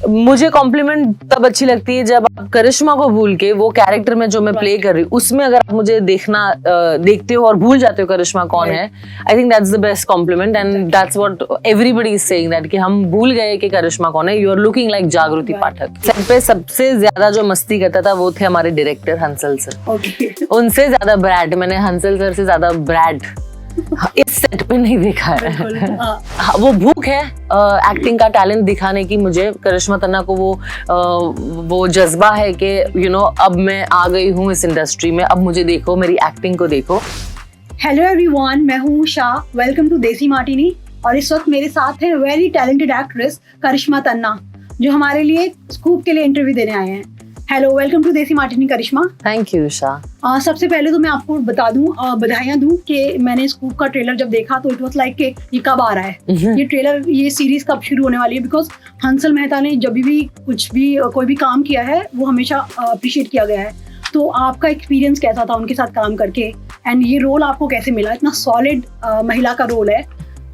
मुझे कॉम्प्लीमेंट तब अच्छी लगती है जब आप करिश्मा को भूल के वो कैरेक्टर में जो मैं प्ले कर रही हूँ उसमें अगर आप मुझे देखते हो और भूल जाते हो करिश्मा कौन है, I think that's the best compliment and that's what everybody is saying that कि हम भूल गए कि करिश्मा कौन है, यू आर लुकिंग लाइक जागृति पाठक। सेट पे सबसे ज्यादा जो मस्ती करता था वो थे हमारे डायरेक्टर हंसल सर। उनसे ज्यादा ब्रैड, मैंने हंसल सर से ज्यादा ब्रैड इस सेट पे नहीं देखा है। वो भूख है एक्टिंग का टैलेंट दिखाने की, मुझे करिश्मा तन्ना को वो जज्बा है कि यू नो अब मैं आ गई हूँ इस इंडस्ट्री में, अब मुझे देखो, मेरी एक्टिंग को देखो। हेलो एवरीवन, मैं हूँ उषा, वेलकम टू देसी मार्टिनी। और इस वक्त मेरे साथ है very talented actress Karishma Tanna, जो हमारे लिए स्कूप के लिए इंटरव्यू देने आए हैं। हेलो, वेलकम टू देसी Martini Karishma. Thank you Usha. सबसे पहले तो मैं आपको बता दूं, बधाइयां दूं कि मैंने स्कूप का ट्रेलर जब देखा तो इट वाज लाइक कि ये कब आ रहा है, ये ट्रेलर, ये सीरीज कब शुरू होने वाली है। बिकॉज हंसल मेहता ने जब भी कोई भी काम किया है वो हमेशा अप्रिशिएट किया गया है। तो आपका एक्सपीरियंस कैसा था उनके साथ काम करके, एंड ये रोल आपको कैसे मिला? इतना सॉलिड महिला का रोल है,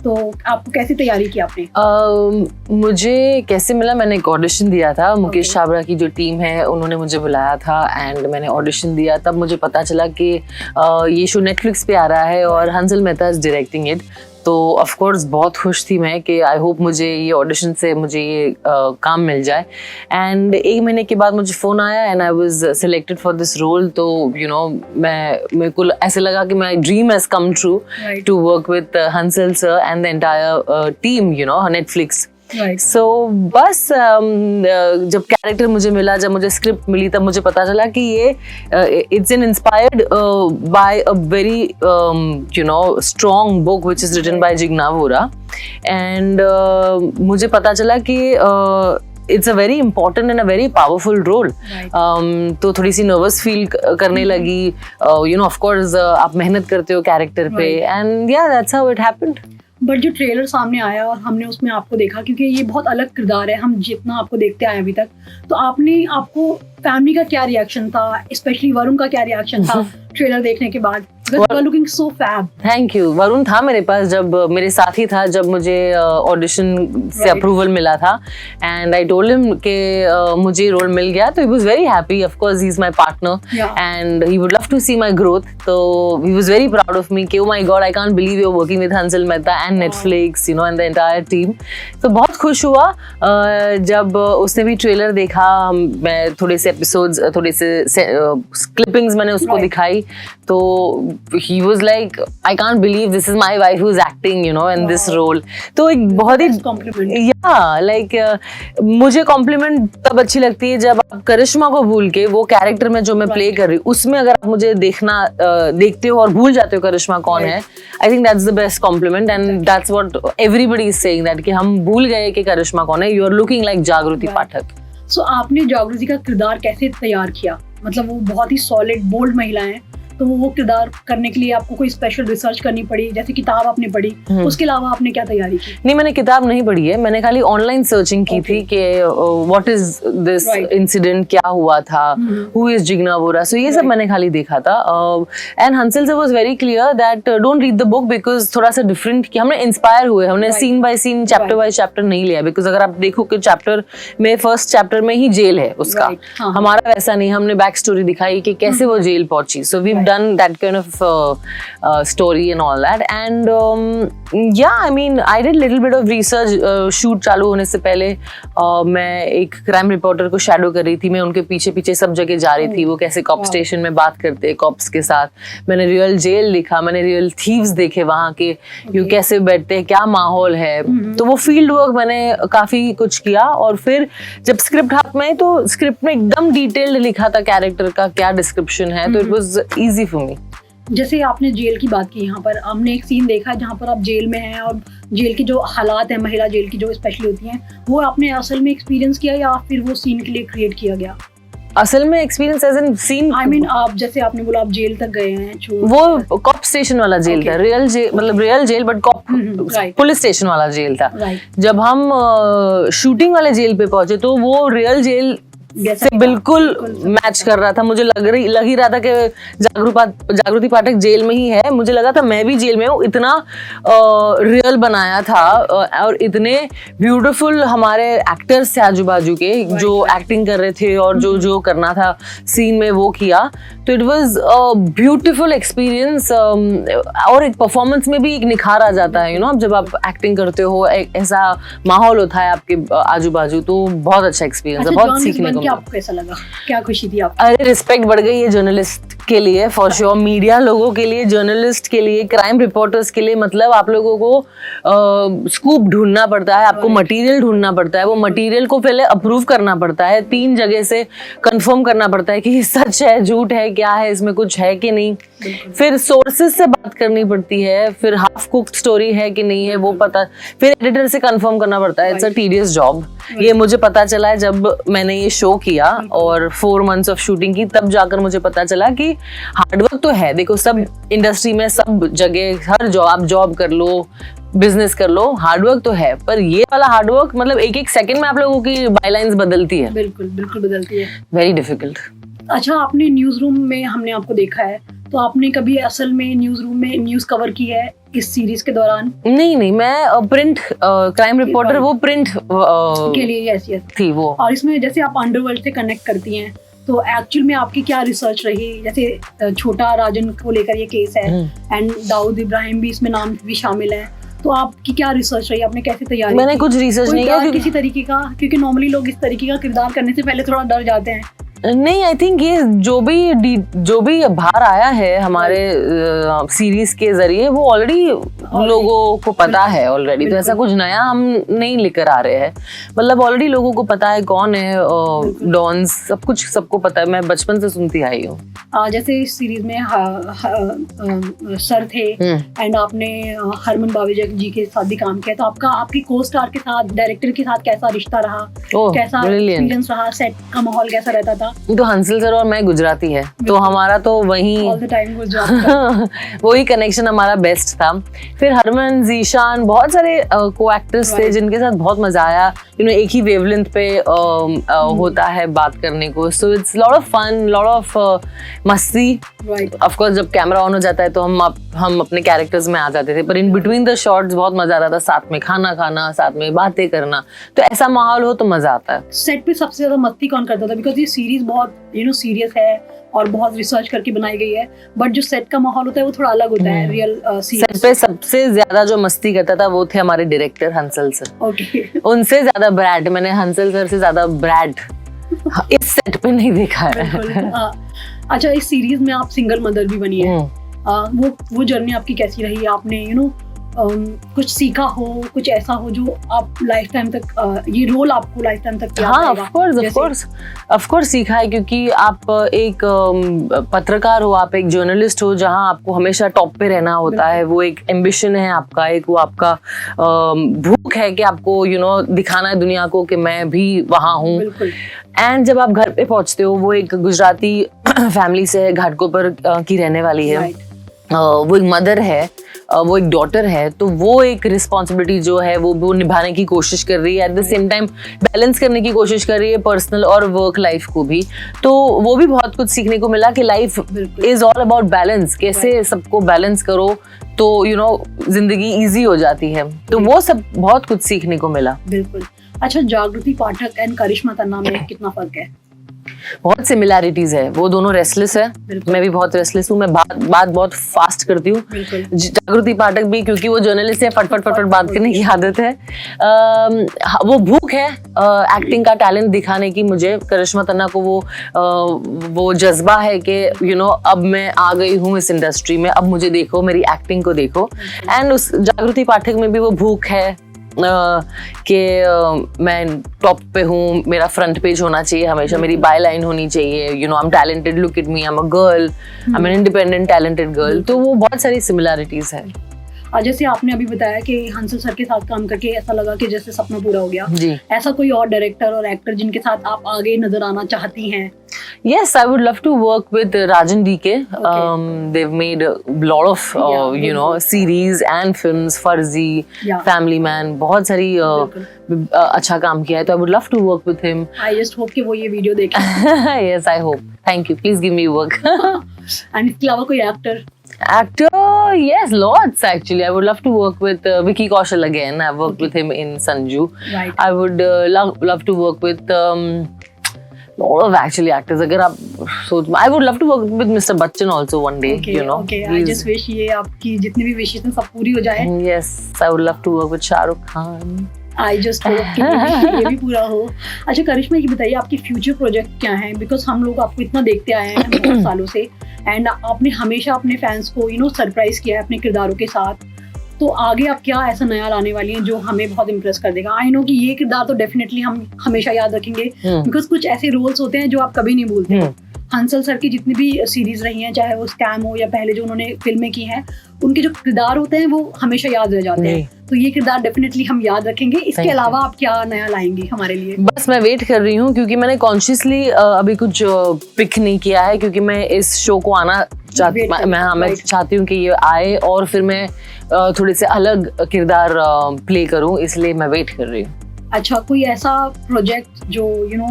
तो आपको कैसे तैयारी की आपने? मुझे कैसे मिला, मैंने एक ऑडिशन दिया था। मुकेश छाबड़ा की जो टीम है उन्होंने मुझे बुलाया था एंड मैंने ऑडिशन दिया। तब मुझे पता चला कि ये शो नेटफ्लिक्स पे आ रहा है और Hansal Mehta is directing it. तो ऑफ कोर्स बहुत खुश थी मैं कि आई होप मुझे ये ऑडिशन से मुझे ये काम मिल जाए। एंड एक महीने के बाद मुझे फ़ोन आया and I was selected for this role. तो यू नो मेरे को ऐसे लगा कि my dream has come true to work with Hansal sir and the entire team, you know, Netflix. So, बस जब कैरेक्टर मुझे मिला, जब मुझे स्क्रिप्ट मिली, तब मुझे पता चला कि ये it's an inspired by a very you know strong book which is written by Jigna Vora. And मुझे पता चला कि it's a very important and a very powerful role. तो थोड़ी सी नर्वस फील करने लगी। यू नो, ऑफ कोर्स आप मेहनत करते हो कैरेक्टर पे एंड या that's how it happened. But जो ट्रेलर सामने आया और हमने उसमें आपको देखा, क्योंकि ये बहुत अलग किरदार है हम जितना आपको देखते आए अभी तक, तो आपको फैमिली का क्या रिएक्शन था, स्पेशली वरुण का क्या रिएक्शन था ट्रेलर देखने के बाद? Looking so fab. Thank you. Varun था मेरे पास, जब मेरे साथ ही था जब मुझे ऑडिशन से अप्रूवल मिला था एंड आई टोल्ड हिम कि मुझे रोल मिल गया। तो he was very happy. Of course he is my partner and he would love to see my growth. तो he was very proud of me कि oh my God, I can't believe you are working with Hansal Mehta and Netflix, you know, and the entire team. तो बहुत खुश हुआ जब उसने भी trailer देखा। मैं थोड़े से एपिसोड्स, थोड़े से क्लिपिंग्स मैंने उसको दिखाई। तो he was like, I can't believe this is my wife who's acting, you know, in this role. तो एक बहुत ही कॉम्प्लीमेंट, या लाइक मुझे कॉम्प्लीमेंट तब अच्छी लगती है जब आप करिश्मा को भूल के वो कैरेक्टर में जो मैं प्ले कर रही हूँ उसमें अगर आप मुझे देखते हो और भूल जाते हो करिश्मा कौन है, I think that's the best compliment and that's what everybody is saying that कि हम भूल गए कि करिश्मा कौन है, यू आर लुकिंग लाइक जागृति पाठक। सो आपने जागृति का किरदार कैसे तैयार किया? मतलब वो बहुत ही सॉलिड बोल्ड महिला है, तो वो किरदार करने के लिए आपको कोई स्पेशल रिसर्च करनी पड़ी? जैसे किताब आपने पढ़ी, उसके अलावा आपने क्या तैयारी की? नहीं, मैंने किताब नहीं पढ़ी है, मैंने खाली ऑनलाइन सर्चिंग की थी कि व्हाट इज दिस इंसिडेंट, क्या हुआ था, who is Jigna Vora. So ये सब मैंने खाली देखा था। And Hansal sir was very clear that don't read the book because थोड़ा सा डिफरेंट कि हमने इंस्पायर हुए, हमने scene by scene, chapter by chapter नहीं लिया। बिकॉज अगर आप देखो कि चैप्टर में, फर्स्ट चैप्टर में ही जेल है उसका, हमारा वैसा नहीं, हमने बैक स्टोरी दिखाई कि कैसे वो जेल पहुंची। So we done that kind of story and all that and yeah, I mean I did little bit of research. shoot चालू होने से पहले मैं एक क्राइम रिपोर्टर को शैडो कर रही थी, मैं उनके पीछे पीछे सब जगह जा रही थी, वो कैसे कॉप स्टेशन में बात करते हैं कॉप्स के साथ। मैंने रियल जेल लिखा, मैंने रियल थीव्स देखे वहाँ के, यू कैसे बैठते हैं, क्या माहौल है। तो वो फील्ड वर्क मैंने काफी कुछ किया और फिर जब स्क्रिप्ट हाथ में आई तो स्क्रिप्ट में एकदम डिटेल्ड लिखा था कैरेक्टर का क्या डिस्क्रिप्शन है, तो it was easy for me. जैसे आपने जेल की बात की, यहाँ पर हमने एक सीन देखा जहाँ पर आप जेल में हैं और जेल की जो हालात है, महिला जेल की जो स्पेशली होती हैं, वो आपने असल में एक्सपीरियंस किया या फिर वो सीन के लिए क्रिएट किया गया? असल में experience as in scene, I mean आप जैसे आपने बोला आप जेल तक गए हैं, वो कॉप स्टेशन वाला जेल था, रियल जेल, मतलब रियल जेल बट कॉप पुलिस स्टेशन वाला जेल था। जब हम शूटिंग वाले जेल पे पहुंचे तो वो रियल जेल से बिल्कुल मैच कर रहा था। मुझे लग ही रहा था कि जागृति पाठक जेल में ही है। मुझे लगा था मैं भी जेल में हूँ, इतना रियल बनाया था और इतने ब्यूटीफुल हमारे एक्टर्स थे आजू बाजू के जो एक्टिंग कर रहे थे और जो करना था सीन में वो किया। तो इट वाज ब्यूटीफुल एक्सपीरियंस और एक परफॉर्मेंस में भी एक निखार आ जाता है, अब जब आप एक्टिंग करते हो, एक ऐसा माहौल होता है आपके आजू बाजू, तो बहुत अच्छा एक्सपीरियंस है, बहुत सीखने को। आपको कैसा लगा, क्या खुशी थी आपको? अरे रिस्पेक्ट बढ़ गई है जर्नलिस्ट के लिए फॉर श्योर, मीडिया लोगों के लिए, जर्नलिस्ट के लिए, क्राइम रिपोर्टर्स के लिए। मतलब आप लोगों को स्कूप ढूंढना पड़ता है, आपको मटेरियल ढूंढना पड़ता है, वो मटेरियल को पहले अप्रूव करना पड़ता है, 3 जगह से कंफर्म करना पड़ता है कि सच है, झूठ है, क्या है, इसमें कुछ है कि नहीं। फिर सोर्सेज से बात करनी पड़ती है, फिर हाफ कुक्ड स्टोरी है कि नहीं है वो पता, फिर एडिटर से कंफर्म करना पड़ता है। It's a tedious job. ये मुझे पता चला है जब मैंने ये शो किया और 4 months ऑफ शूटिंग की, तब जाकर मुझे पता चला कि हार्डवर्क तो है। देखो सब इंडस्ट्री में, सब जगह, हर जॉब कर लो, बिजनेस कर लो, हार्डवर्क तो है, पर ये वाला हार्डवर्क मतलब एक सेकंड में आप लोगों की बायलाइंस बदलती है। बिल्कुल बदलती है। Very difficult. अच्छा, आपने न्यूज रूम में हमने आपको देखा है, तो आपने कभी असल में न्यूज रूम में न्यूज कवर की है इस सीरीज के दौरान? नहीं, मैं प्रिंट क्राइम रिपोर्टर, वो प्रिंट के लिए हैसियत थी वो। और इसमें जैसे आप अंडरवर्ल्ड से कनेक्ट करती हैं, तो एक्चुअल में आपकी क्या रिसर्च रही? जैसे छोटा राजन को लेकर ये केस है एंड दाऊद इब्राहिम भी इसमें नाम भी शामिल है, तो आपकी क्या रिसर्च रही? आपने कैसे तैयारी? मैंने कुछ रिसर्च नहीं किया किसी तरीके का, क्योंकि नॉर्मली लोग इस तरीके का किरदार करने से पहले थोड़ा डर जाते हैं। नहीं, आई थिंक ये जो भी बाहर आया है हमारे सीरीज के जरिए, वो ऑलरेडी लोगों को पता है ऑलरेडी, तो ऐसा कुछ नया हम नहीं लेकर आ रहे हैं। मतलब ऑलरेडी लोगों को पता है कौन है डॉन्स, सब कुछ सबको पता है, मैं बचपन से सुनती आई हूँ। जैसे इस सीरीज में सर थे एंड आपने हरमन बावेजा जी के साथ भी काम किया, तो आपकी को स्टार के साथ, डायरेक्टर के साथ कैसा रिश्ता रहा? कैसा एक्सपीरियंस रहा? सेट का माहौल कैसा रहता था? तो हंसल सर और मैं गुजराती है, तो हमारा तो वही ऑल द टाइम गुजरात वही कनेक्शन हमारा बेस्ट था। फिर हरमन, जीशान, बहुत सारे को एक्टर्स थे जिनके साथ बहुत मजा आया। एक ही वेवलेंथ पे होता है बात करने को, so it's lot of fun, lot of मस्ती। ऑफ कोर्स जब कैमरा ऑन हो जाता है तो हम अपने कैरेक्टर्स में आ जाते थे, पर इन बिटवीन द शॉट्स बहुत मजा आता था, साथ में खाना खाना, साथ में बातें करना, तो ऐसा माहौल हो तो मजा आता है। सेट पे सबसे ज्यादा मस्ती कौन करता था? बिकॉज ये सीरीज बहुत सीरियस है और बहुत रिसर्च करके बनाई गई है, बट जो सेट का माहौल होता है वो थोड़ा अलग होता है रियल सीरीज। सेट पे सबसे ज्यादा जो मस्ती करता था वो थे हमारे डायरेक्टर हंसल सर। ओके। उनसे ज्यादा ब्रैड, मैंने हंसल सर से ज्यादा ब्रैड इस सेट पे नहीं देखा है। अच्छा, इस सीरीज में आप सिंगल मदर भी बनी है, वो जर्नी आपकी कैसी रही? आपने कुछ सीखा हो, कुछ ऐसा हो जो आप लाइफ टाइम तक, ये रोल आपको लाइफ टाइम तक याद रहेगा? ऑफ कोर्स सीखा है, क्योंकि आप एक पत्रकार हो, आप एक जर्नलिस्ट हो, जहां आपको हमेशा टॉप पे रहना होता है। वो एक एम्बिशन है आपका, वो आपका भूख है कि आपको दिखाना है दुनिया को कि मैं भी वहां हूँ। एंड जब आप घर पे पहुंचते हो, वो एक गुजराती फैमिली से है, घाटकोपर की रहने वाली है, वो एक मदर है, वो एक डॉटर है, तो वो एक रिस्पॉन्सिबिलिटी जो है वो निभाने की कोशिश कर रही है, at the same time balance करने की कोशिश कर रही है पर्सनल और वर्क लाइफ को भी। तो वो भी बहुत कुछ सीखने को मिला कि life is all about balance, कैसे सबको बैलेंस करो तो जिंदगी इजी हो जाती है। तो वो सब बहुत कुछ सीखने को मिला। बिल्कुल। अच्छा, जागृति पाठक एंड करिश्मा तन्ना में कितना फर्क है? बहुत सिमिलैरिटीज है, वो दोनों रेस्टलेस है, मैं भी बहुत रेस्टलेस हूँ, मैं बात बहुत फास्ट करती हूँ। जागृति पाठक भी, क्योंकि वो जर्नलिस्ट है, फटफट बात करने की आदत है। वो भूख है एक्टिंग का टैलेंट दिखाने की। मुझे करिश्मा तन्ना को वो जज्बा है कि अब मैं आ गई हूँ इस इंडस्ट्री में, अब मुझे देखो, मेरी एक्टिंग को देखो। एंड उस जागृति पाठक में भी वो भूख है कि मैं टॉप पे हूँ, मेरा फ्रंट पेज होना चाहिए हमेशा, मेरी बाय लाइन होनी चाहिए, I am talented, look at me, I am a girl, I am an independent talented girl. तो वो बहुत सारी सिमिलैरिटीज है। जैसे आपने अभी बताया कि हंसल सर के साथ काम करके ऐसा लगा कि जैसे सपना पूरा हो गया, जी। ऐसा कोई और डायरेक्टर और एक्टर जिनके साथ आप आगे नजर आना चाहती हैं? Yes, I would love to work with Rajan DK. They've made a lot of, you know, series and films, Farzi, Yeah. Family Man, बहुत सारी अच्छा काम किया है, तो I would love to work with him. I just hope कि वो ये वीडियो देखें। Yes, I hope. Thank you. Please give me work. And इसके अलावा कोई actor? Actor, yes, lots actually. I would love to work with Vicky Kaushal again. I've worked with him in Sanju. Right. I would love to work with lot of actually actors. अगर आप सोच, I would love to work with Mr. Bachchan also one day. Okay, you know. okay. I just wish ये आपकी जितनी भी विशेष हैं सब पूरी हो जाए। Yes, I would love to work with Shah Rukh Khan. I just hope कि ये भी पूरा हो। अच्छा करिश्मा, ये बताइए आपके फ्यूचर प्रोजेक्ट क्या हैं? बिकॉज हम लोग आपको इतना देखते आए हैं बहुत सालों से, एंड आपने हमेशा अपने फैंस को सरप्राइज किया है अपने किरदारों के साथ। तो आगे आप क्या ऐसा नया लाने वाली हैं जो हमें बहुत इम्प्रेस कर देगा? आई नो कि ये किरदार तो डेफिनेटली हम हमेशा याद रखेंगे, बिकॉज कुछ ऐसे रोल्स होते हैं जो आप कभी नहीं भूलते। हंसल सर की जितनी भी सीरीज रही हैं, चाहे वो स्कैम हो या पहले जो उन्होंने फिल्में की हैं, उनके जो किरदार होते हैं वो हमेशा याद रह जाते हैं। तो ये किरदार डेफिनेटली हम याद रखेंगे। इसके अलावा आप क्या नया लाएंगी हमारे लिए? बस मैं वेट कर रही हूँ, क्योंकि मैंने कॉन्शियसली अभी कुछ पिक नहीं किया है, क्योंकि मैं इस शो को आना मैं चाहती हूँ कि ये आए और फिर मैं थोड़े से अलग किरदार प्ले करूँ, इसलिए मैं वेट कर रही हूँ। अच्छा, कोई ऐसा प्रोजेक्ट जो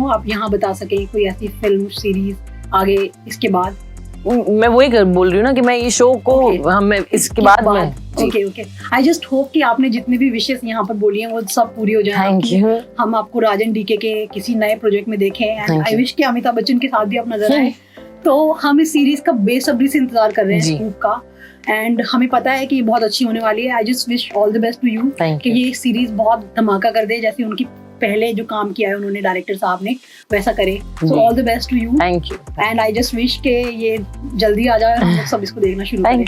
आप यहाँ बता सके, कोई ऐसी फिल्म सीरीज आगे इसके बाद? मैं वही बोल रही हूँ ना कि मैं ये शो को मैं इसके बाद में। ओके आई जस्ट होप कि आपने जितने भी विशेष यहाँ पर बोली हैं वो सब पूरी हो जाए। Thank you. हम आपको राजन डीके के किसी नए प्रोजेक्ट में देखें, एंड आई विश कि अमिताभ बच्चन के साथ भी आप नजर आए। तो हम इस सीरीज का बेसब्री से इंतजार कर रहे हैं, स्कूप का, एंड हमें पता है कि ये बहुत अच्छी होने वाली है। I just wish all the best to you कि ये सीरीज बहुत धमाका कर दे, जैसे उनकी पहले जो काम किया है उन्होंने डायरेक्टर साहब ने वैसा करे। So all the best to you. Thank you. And I just wish के ये जल्दी आ जाए और हम लोग सब इसको देखना शुरू करें।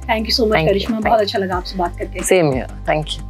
थैंक यू सो मच करिश्मा, बहुत अच्छा लगा आपसे बात करके। Same here, thank you.